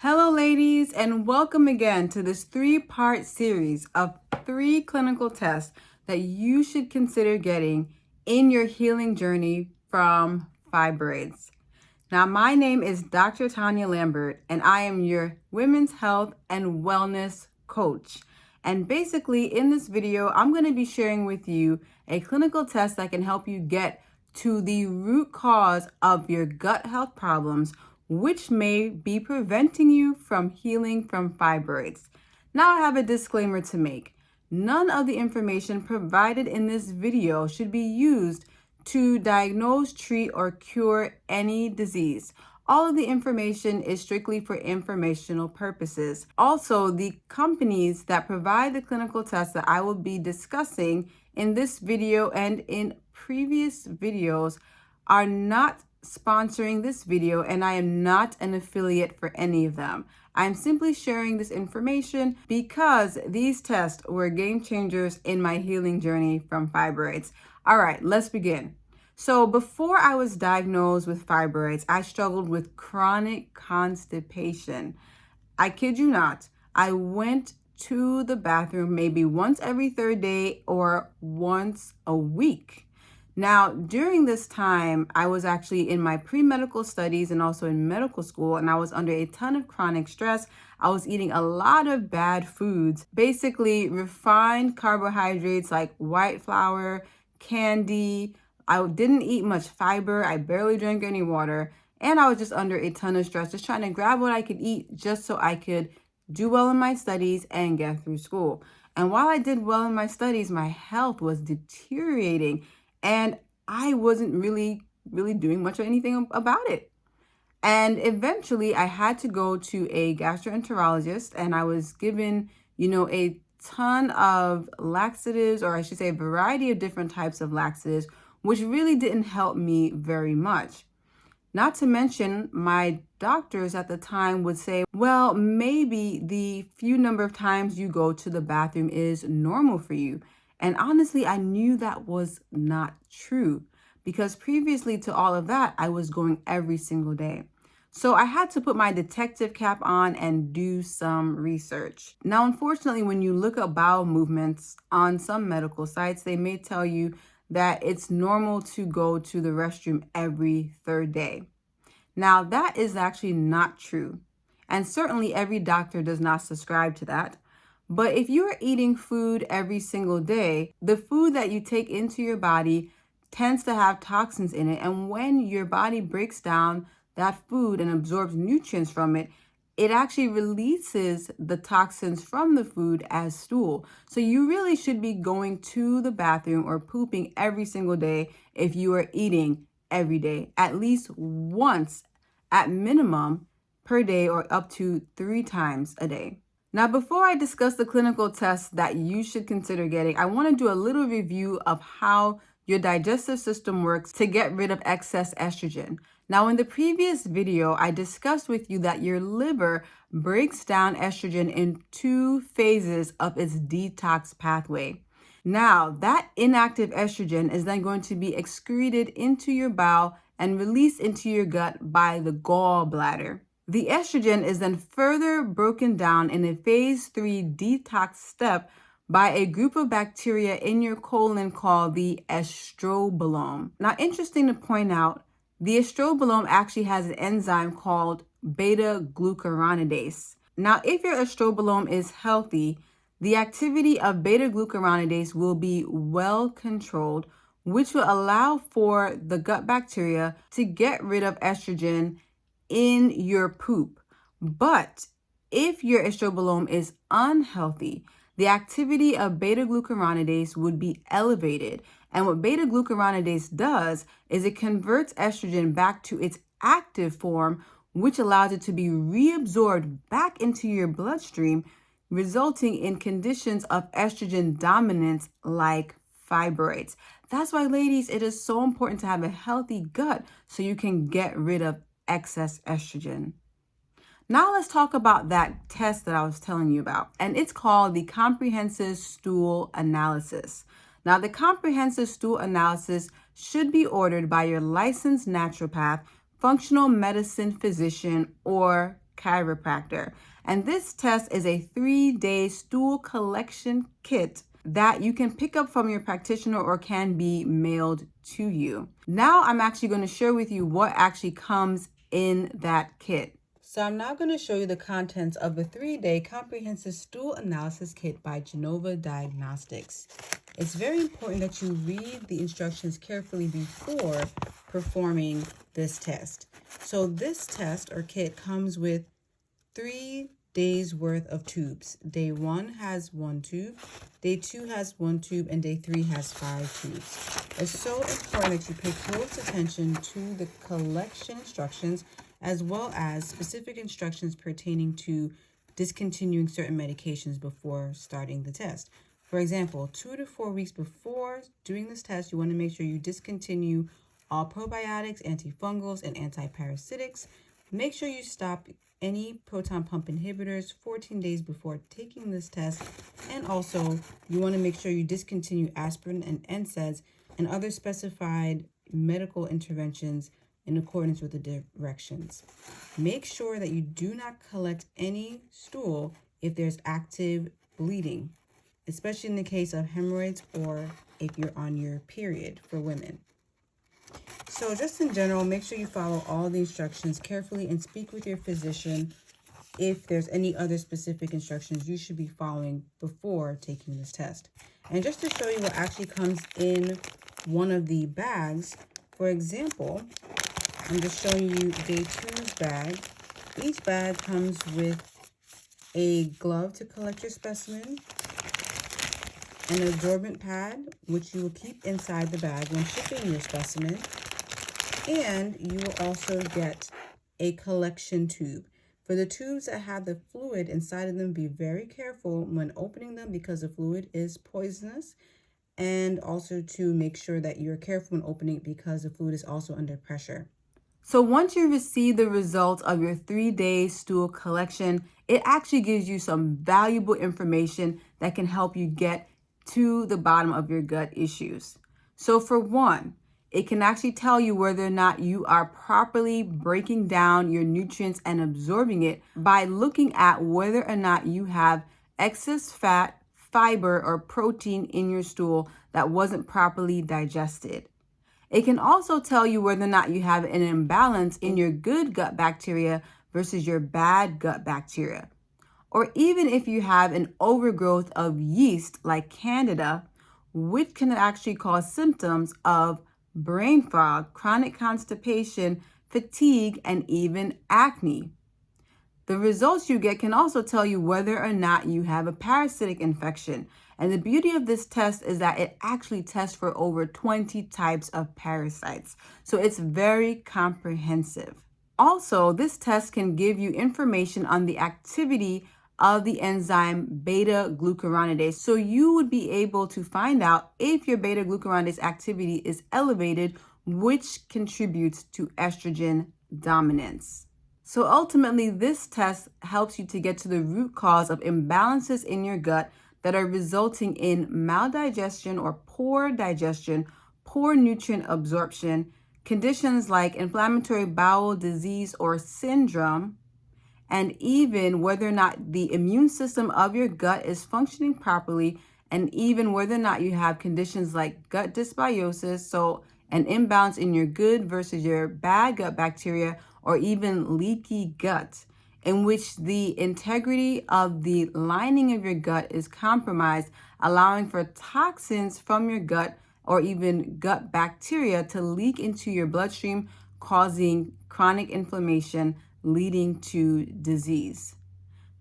Hello, ladies, and welcome again to this three-part series of 3 clinical tests that you should consider getting in your healing journey from fibroids. Now, my name is Dr. Tanya Lambert, and I am your women's health and wellness coach. And basically, in this video, I'm going to be sharing with you a clinical test that can help you get to the root cause of your gut health problems, which may be preventing you from healing from fibroids. Now, I have a disclaimer to make. None of the information provided in this video should be used to diagnose, treat, or cure any disease. All of the information is strictly for informational purposes. Also, the companies that provide the clinical tests that I will be discussing in this video and in previous videos are not sponsoring this video, and I am not an affiliate for any of them. I'm simply sharing this information because these tests were game changers in my healing journey from fibroids. All right, let's begin. So before I was diagnosed with fibroids, I struggled with chronic constipation. I kid you not, I went to the bathroom maybe once every third day or once a week. Now, during this time, I was actually in my pre-medical studies and also in medical school, and I was under a ton of chronic stress. I was eating a lot of bad foods, basically refined carbohydrates like white flour, candy. I didn't eat much fiber. I barely drank any water, and I was just under a ton of stress, just trying to grab what I could eat just so I could do well in my studies and get through school. And while I did well in my studies, my health was deteriorating. And I wasn't really doing much of anything about it. And eventually I had to go to a gastroenterologist, and I was given, a ton of laxatives, or I should say a variety of different types of laxatives, which really didn't help me very much. Not to mention, my doctors at the time would say, well, maybe the few number of times you go to the bathroom is normal for you. And honestly, I knew that was not true because previously to all of that, I was going every single day. So I had to put my detective cap on and do some research. Now, unfortunately, when you look up bowel movements on some medical sites, they may tell you that it's normal to go to the restroom every third day. Now, that is actually not true. And certainly every doctor does not subscribe to that. But if you're eating food every single day, the food that you take into your body tends to have toxins in it. And when your body breaks down that food and absorbs nutrients from it, it actually releases the toxins from the food as stool. So you really should be going to the bathroom or pooping every single day if you are eating every day, at least once at minimum per day or up to 3 times a day. Now, before I discuss the clinical tests that you should consider getting, I want to do a little review of how your digestive system works to get rid of excess estrogen. Now, in the previous video, I discussed with you that your liver breaks down estrogen in 2 phases of its detox pathway. Now, that inactive estrogen is then going to be excreted into your bowel and released into your gut by the gallbladder. The estrogen is then further broken down in a phase 3 detox step by a group of bacteria in your colon called the estrobolome. Now, interesting to point out, the estrobolome actually has an enzyme called beta-glucuronidase. Now, if your estrobolome is healthy, the activity of beta-glucuronidase will be well controlled, which will allow for the gut bacteria to get rid of estrogen in your poop. But if your estrobolome is unhealthy, the activity of beta-glucuronidase would be elevated. And what beta-glucuronidase does is it converts estrogen back to its active form, which allows it to be reabsorbed back into your bloodstream, resulting in conditions of estrogen dominance like fibroids. That's why, ladies, it is so important to have a healthy gut so you can get rid of excess estrogen. Now let's talk about that test that I was telling you about, and it's called the comprehensive stool analysis. Now, the comprehensive stool analysis should be ordered by your licensed naturopath, functional medicine physician, or chiropractor. And this test is a 3-day stool collection kit that you can pick up from your practitioner or can be mailed to you. Now I'm actually going to share with you what actually comes in that kit. So I'm now going to show you the contents of the 3-day comprehensive stool analysis kit by Genova Diagnostics. It's very important that you read the instructions carefully before performing this test. So this test or kit comes with 3 days worth of tubes. Day 1 has 1 tube, day 2 has 1 tube, and day 3 has 5 tubes. It's so important that you pay close attention to the collection instructions as well as specific instructions pertaining to discontinuing certain medications before starting the test. For example, 2 to 4 weeks before doing this test, you want to make sure you discontinue all probiotics, antifungals, and antiparasitics. Make sure you stop any proton pump inhibitors 14 days before taking this test. And also, you want to make sure you discontinue aspirin and NSAIDs and other specified medical interventions in accordance with the directions. Make sure that you do not collect any stool if there's active bleeding, especially in the case of hemorrhoids or if you're on your period for women. So just in general, make sure you follow all the instructions carefully and speak with your physician if there's any other specific instructions you should be following before taking this test. And just to show you what actually comes in one of the bags, for example, I'm just showing you day 2's bag. Each bag comes with a glove to collect your specimen, an absorbent pad, which you will keep inside the bag when shipping your specimen, and you will also get a collection tube. For the tubes that have the fluid inside of them, be very careful when opening them because the fluid is poisonous, and also to make sure that you're careful when opening it because the fluid is also under pressure. So once you receive the results of your 3-day stool collection, it actually gives you some valuable information that can help you get to the bottom of your gut issues. So for one, it can actually tell you whether or not you are properly breaking down your nutrients and absorbing it by looking at whether or not you have excess fat, fiber, or protein in your stool that wasn't properly digested. It can also tell you whether or not you have an imbalance in your good gut bacteria versus your bad gut bacteria. Or even if you have an overgrowth of yeast like Candida, which can actually cause symptoms of brain fog, chronic constipation, fatigue, and even acne. The results you get can also tell you whether or not you have a parasitic infection. And the beauty of this test is that it actually tests for over 20 types of parasites. So it's very comprehensive. Also, this test can give you information on the activity of the enzyme beta-glucuronidase. So you would be able to find out if your beta-glucuronidase activity is elevated, which contributes to estrogen dominance. So ultimately, this test helps you to get to the root cause of imbalances in your gut that are resulting in maldigestion or poor digestion, poor nutrient absorption, conditions like inflammatory bowel disease or syndrome, and even whether or not the immune system of your gut is functioning properly, and even whether or not you have conditions like gut dysbiosis, so an imbalance in your good versus your bad gut bacteria, or even leaky gut, in which the integrity of the lining of your gut is compromised, allowing for toxins from your gut or even gut bacteria to leak into your bloodstream, causing chronic inflammation, leading to disease.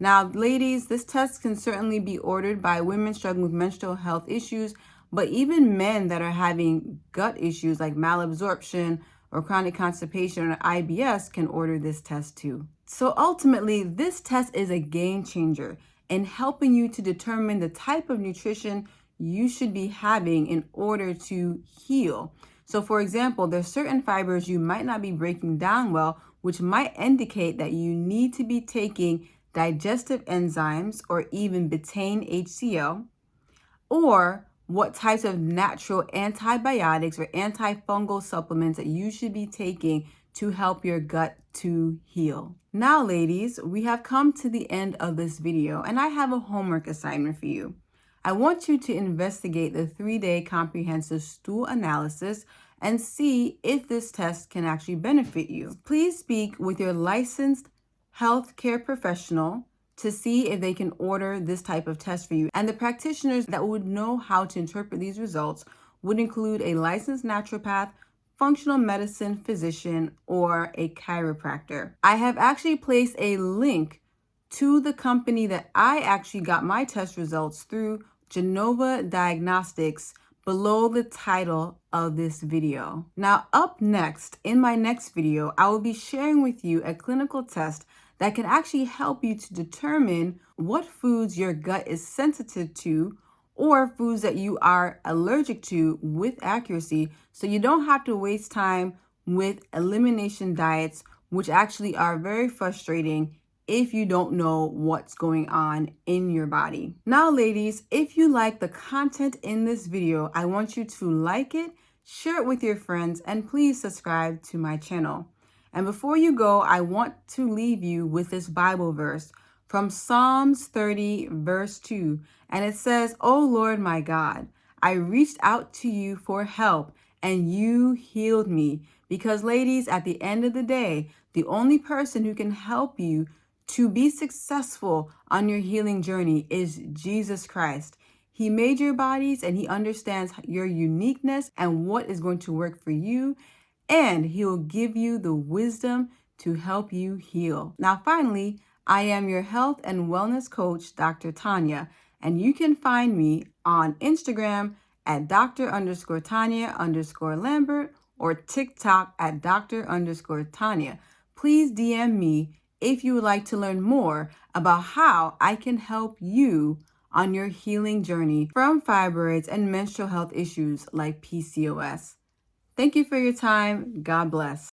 Now, ladies, this test can certainly be ordered by women struggling with menstrual health issues, but even men that are having gut issues like malabsorption or chronic constipation or IBS can order this test too. So ultimately, this test is a game changer in helping you to determine the type of nutrition you should be having in order to heal. So for example, there's certain fibers you might not be breaking down well, which might indicate that you need to be taking digestive enzymes or even betaine HCl, or what types of natural antibiotics or antifungal supplements that you should be taking to help your gut to heal. Now, ladies, we have come to the end of this video, and I have a homework assignment for you. I want you to investigate the 3-day comprehensive stool analysis and see if this test can actually benefit you. Please speak with your licensed healthcare professional to see if they can order this type of test for you. And the practitioners that would know how to interpret these results would include a licensed naturopath, functional medicine physician, or a chiropractor. I have actually placed a link to the company that I actually got my test results through, Genova Diagnostics, below the title of this video. Now, up next, in my next video, I will be sharing with you a clinical test that can actually help you to determine what foods your gut is sensitive to or foods that you are allergic to with accuracy, so you don't have to waste time with elimination diets, which actually are very frustrating if you don't know what's going on in your body. Now, ladies, if you like the content in this video, I want you to like it, share it with your friends, and please subscribe to my channel. And before you go, I want to leave you with this Bible verse from Psalms 30, verse 2. And it says, "O Lord my God, I reached out to you for help and you healed me." Because, ladies, at the end of the day, the only person who can help you to be successful on your healing journey is Jesus Christ. He made your bodies and he understands your uniqueness and what is going to work for you. And he will give you the wisdom to help you heal. Now, finally, I am your health and wellness coach, Dr. Tanya, and you can find me on Instagram at Dr_Tanya_Lambert or TikTok at Dr_Tanya. Please DM me if you would like to learn more about how I can help you on your healing journey from fibroids and menstrual health issues like PCOS. Thank you for your time. God bless.